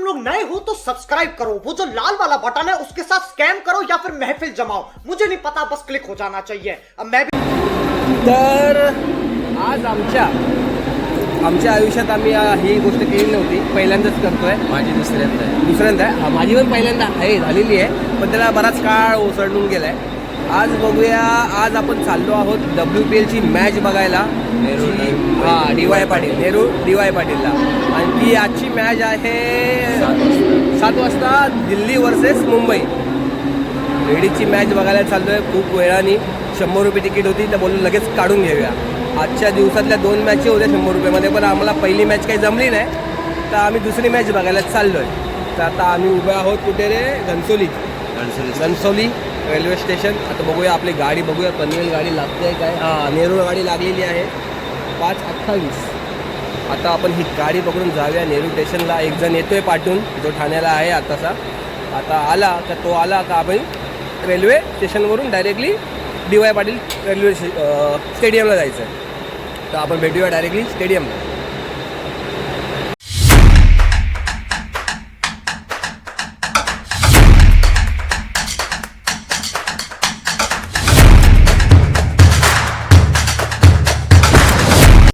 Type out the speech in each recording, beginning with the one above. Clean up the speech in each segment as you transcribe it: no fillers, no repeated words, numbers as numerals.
लोग नए हो तो सब्सक्राइब करो, वो जो लाल वाला बटन है उसके साथ स्कैम करो या फिर महफिल जमाओ, मुझे नहीं पता, बस क्लिक हो जाना चाहिए। अब मैं भी तर आज आमच्या आयुष्यात आम्ही ही गोष्ट केली नव्हती, पहिल्यांदाच करतोय। माझी दुसऱ्यांदा आहे, माझी पण पहिल्यांदा आहे, झालेली आहे, पण त्याला बराच काळ ओसंडून गेलाय। आज बघूया, आज आपण चाललो आहोत WPLची मॅच बघायला, DY पाटील, नेहरू DY पाटीलला। आणि ती आजची मॅच आहे 7 वाजता दिल्ली वर्सेस मुंबई। लेडीजची मॅच बघायला चाललो आहे खूप वेळाने। 100 रुपये तिकीट होती, तर बोलून लगेच काढून घेऊया। आजच्या दिवसातल्या 2 मॅची होत्या 100 रुपयामध्ये, पण आम्हाला पहिली मॅच काही जमली नाही, तर आम्ही दुसरी मॅच बघायला चाललो आहे। तर आता आम्ही उभे आहोत कुठे रे? Ghansoli railway station. आता बघूया आपली गाडी, बघूया पनवेल गाडी लागते आहे काय। नेरूळ गाडी लागलेली आहे 5:28। आता आपण ही गाडी पकडून जाऊया नेरूळ स्टेशनला। एक जण येतोय पाठवून, जो ठाण्याला आहे आताचा। आता आला का आपण रेल्वे स्टेशनवरून डायरेक्टली DY पाटील रेल्वे स्टेडियमला जायचं आहे। तर आपण भेटूया डायरेक्टली स्टेडियमला।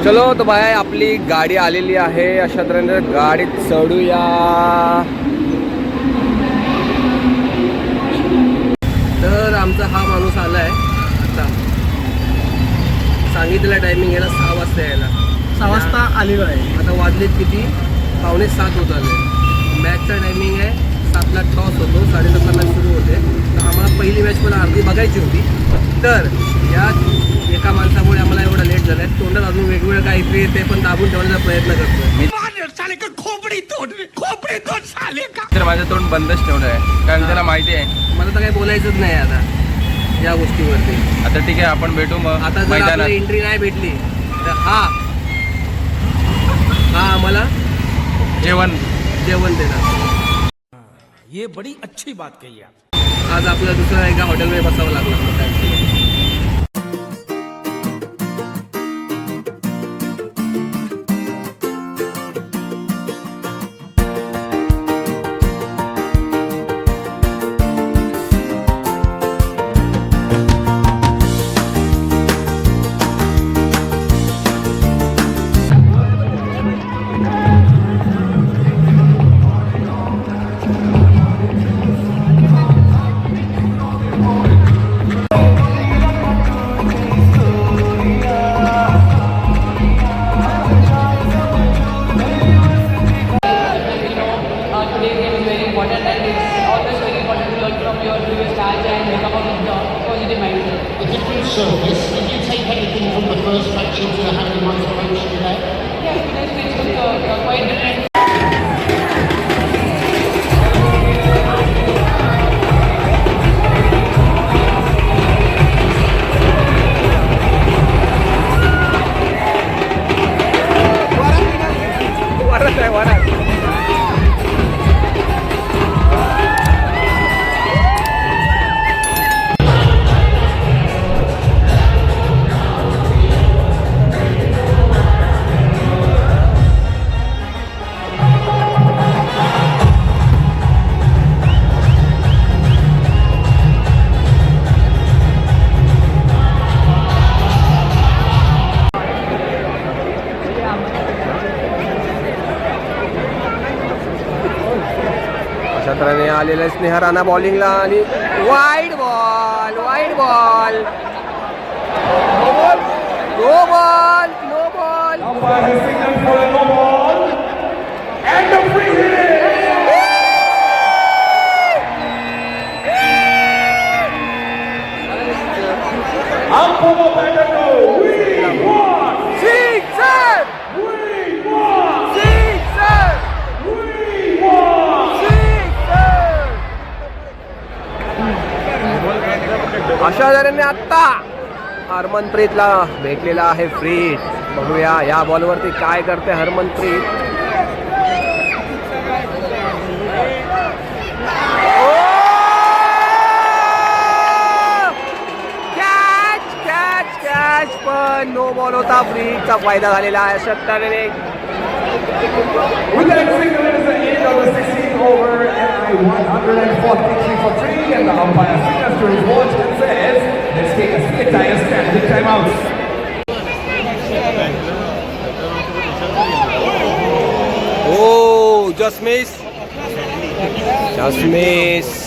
चलो तो बाय, आपली गाडी आलेली आहे। अशा तऱ्हेने गाडीत चढूया। तर आमचा हा माणूस आला आहे। आता सांगितलेला टायमिंग याला 6 वाजता यायला, 6 वाजता आलेलो आहे। आता वाजलेत किती? 6:45 होत आले। मॅचचा टायमिंग आहे 7ला टॉस होतो, 7:30 मॅच सुरू होते। तर आम्हाला पहिली मॅच पण अर्धी बघायची होती, तर या एका माणसामुळे आम्हाला एवढा लेट झाला आहे। तोंडात अजून वेगवेगळं काहीतरी येते, पण दाबून ठेवण्याचा प्रयत्न करतोय। तर माझं तोंड बंदच ठेवलं आहे, कारण त्याला माहिती आहे मला तर काही बोलायचंच नाही आता या गोष्टीवरती। आता ठीक आहे, आपण भेटू मग आता जर मैदानात। एंट्री नाही भेटली तर हा आम्हाला जेवण देणार। ये बड़ी अच्छी बात कही आप। आज आपल्याला दुसऱ्या एका हॉटेलमध्ये बसावं लागलं। Service. Did you take anything from the first match into having one approach today? Yes, it was quite different. अशा तऱ्हेने आलेला स्नेहा राणा बॉलिंगला आणि वाईड बॉल नो अशा तऱ्हेने आता हरमनप्रीतला भेटलेला आहे फ्री। बघूया या बॉलवरती काय करते हरमनप्रीत। कॅच पण नो बॉल होता, फ्रीचा फायदा झालेला आहे। 70 143 for 3, and the umpire fingers to his watch and says, let's take a split tire stand, big time out. Oh, just miss. Just miss.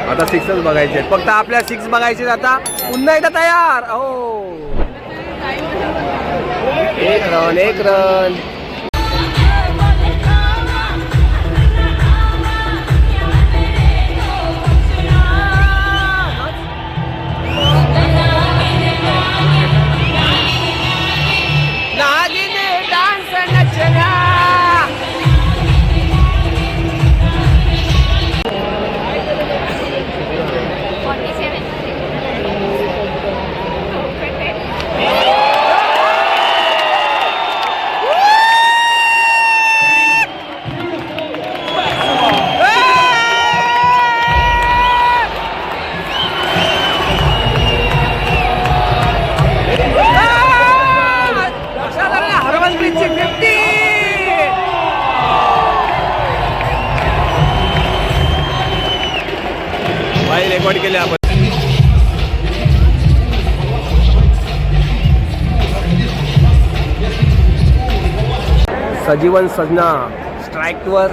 आता सिक्सच बघायचे फक्त आपल्या सिक्स बघायचे आता पुन्हा एकदा तयार हो एक रन रेकॉर्ड केले आपण सजीवन सजना स्ट्राईकवर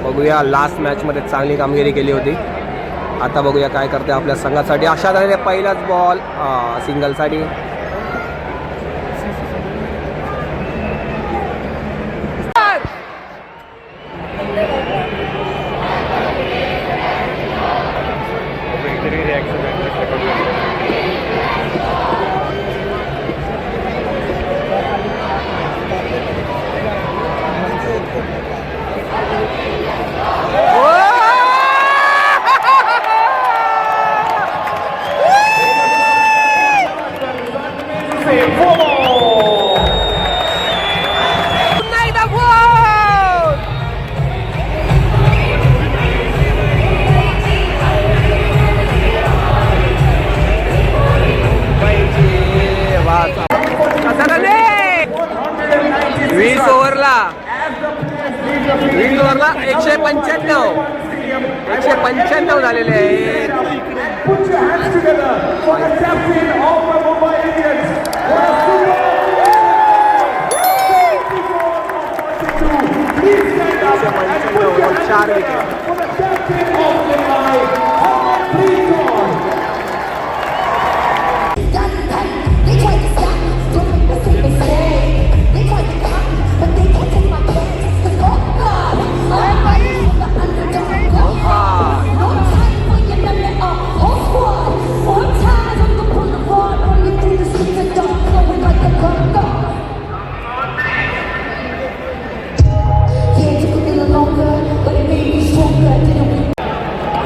बघूया लास्ट मॅचमध्ये चांगली कामगिरी केली होती आता बघूया काय करते आपल्या संघासाठी अशा झालेले पहिलाच बॉल सिंगलसाठी वीस ओव्हरला 195 झालेले आहेत चार विकेट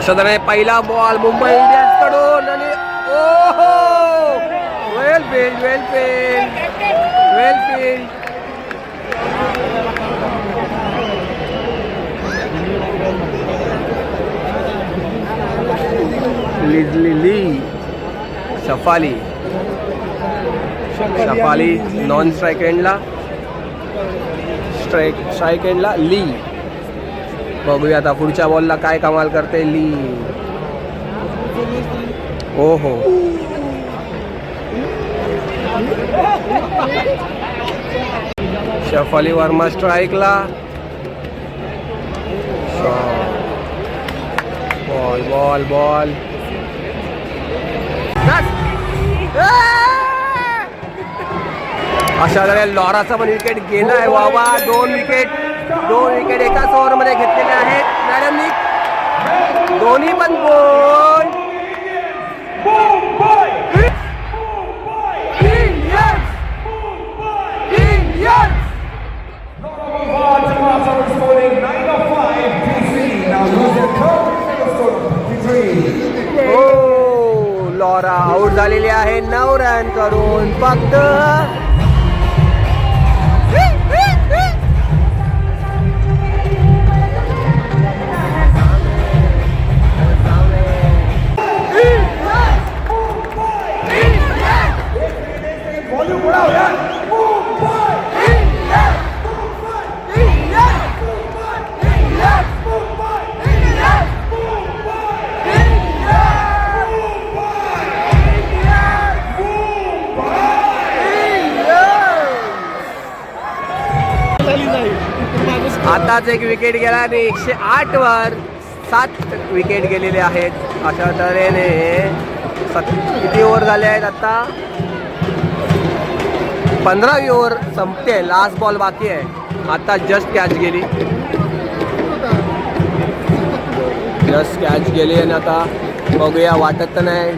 अशाने पहिला बॉल मुंबई इंडियन्स कडून आणि ओहो वेल फील्ड ली शफाली नॉन स्ट्राईक एंडला स्ट्राईक एंडला ली बघूया आता पुढच्या बॉलला काय कमाल करते ली ओहो शफाली वर्मा स्ट्राईकला बॉल अशा झाल्या लॉराचा पण विकेट गेलाय वावा दोन विकेट एकाच ओव्हरमध्ये घेतलेले आहेत मॅडमनी दोन्ही पण गोल Indians! आताच एक विकेट गेला आणि 108 वर 7 विकेट गेलेले आहेत. अशा तऱ्हेने किती ओव्हर झाले आहेत आता? 15वी ओव्हर संपते. लास्ट बॉल बाकी आहे. आता जस्ट कॅच गेली. जस्ट कॅच गेली आणि आता बघूया, वाटत तर नाही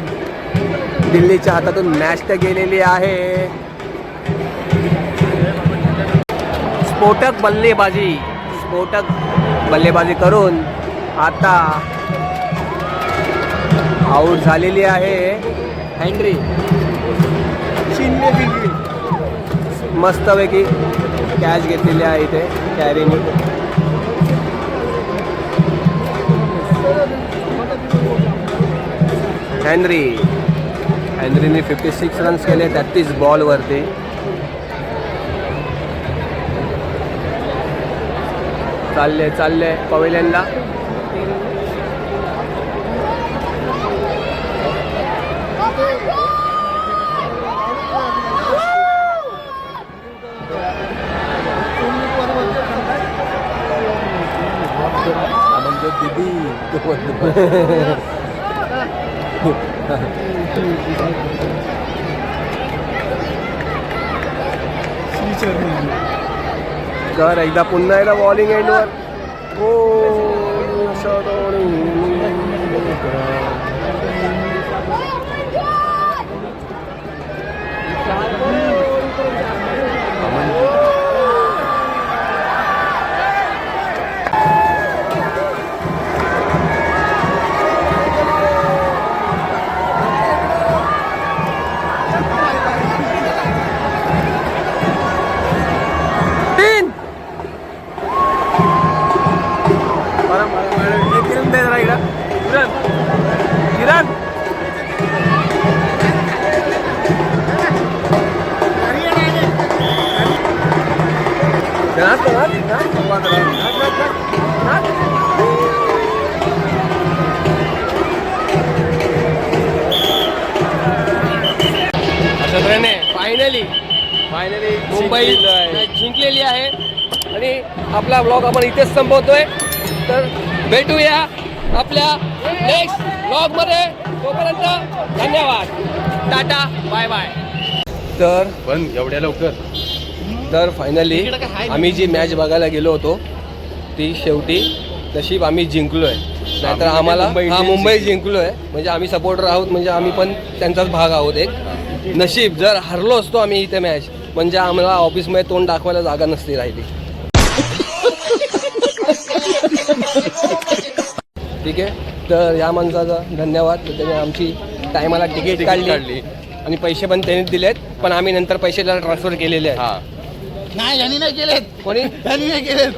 दिल्लीच्या हातातून मॅच तर गेलेली आहे. स्फोटक बल्लेबाजी करून आता आऊट झालेली आहे हेनरी. मस्तपैकी कॅच घेतलेली आहे इथे कॅरीनी. हेनरीने 56 रन्स केले 33 बॉलवरती. चालले पवेलियनला. कर एकदा पुन्हा एकदा बॉलिंग एंडवर. फायनली मुंबई जिंकलेली आहे. आणि आपला ब्लॉग आपण इथेच संपवतोय. तर भेटूया आपल्या नेक्स्ट ब्लॉगमध्ये. तोपर्यंत धन्यवाद. टाटा बाय बाय. तर पण एवढ्या लवकर तर फायनली आम्ही जी मॅच बघायला गेलो होतो ती शेवटी नशीब आम्ही जिंकलोय. नाहीतर आम्हाला मुंबई जिंकलोय म्हणजे आम्ही सपोर्टर आहोत, म्हणजे आम्ही पण त्यांचाच भाग आहोत एक. नशीब जर हरलो असतो आम्ही इथे मॅच म्हणजे आम्हाला ऑफिसमध्ये तोंड दाखवायला जागा नसती राहिली. ठीक आहे. तर या माणसाचा धन्यवाद. त्याने आमची टायमाला तिकीट काढली आणि पैसे पण त्यांनीच दिलेत. पण आम्ही नंतर पैसे त्याला ट्रान्सफर केलेले आहेत. नाही यांनी नाही केलेत. कोणी यांनी नाही केलेत.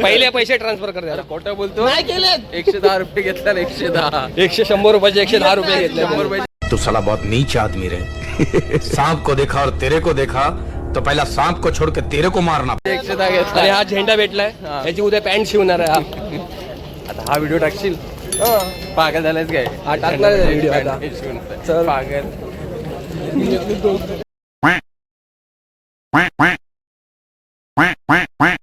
पहिले पैसे ट्रान्सफर करतात. खोटं बोलतो. नाही केलेत. 110 रुपये घेतला. 110 100 रुपयाचे 110 रुपये घेतले. तू साला बहुत नीच आदमी रे. सांप को देखा और तेरे को देखा तो पहला सांप को छोड़ के तेरे को मारना. 110 घेतला. आणि हा झेंडा भेटलाय. याची उद्या पॅन्ट शिवणार आहे हा. आता हा व्हिडिओ टाकशील? पागल झालायच काय? हा टाकणार व्हिडिओ आता. पागल.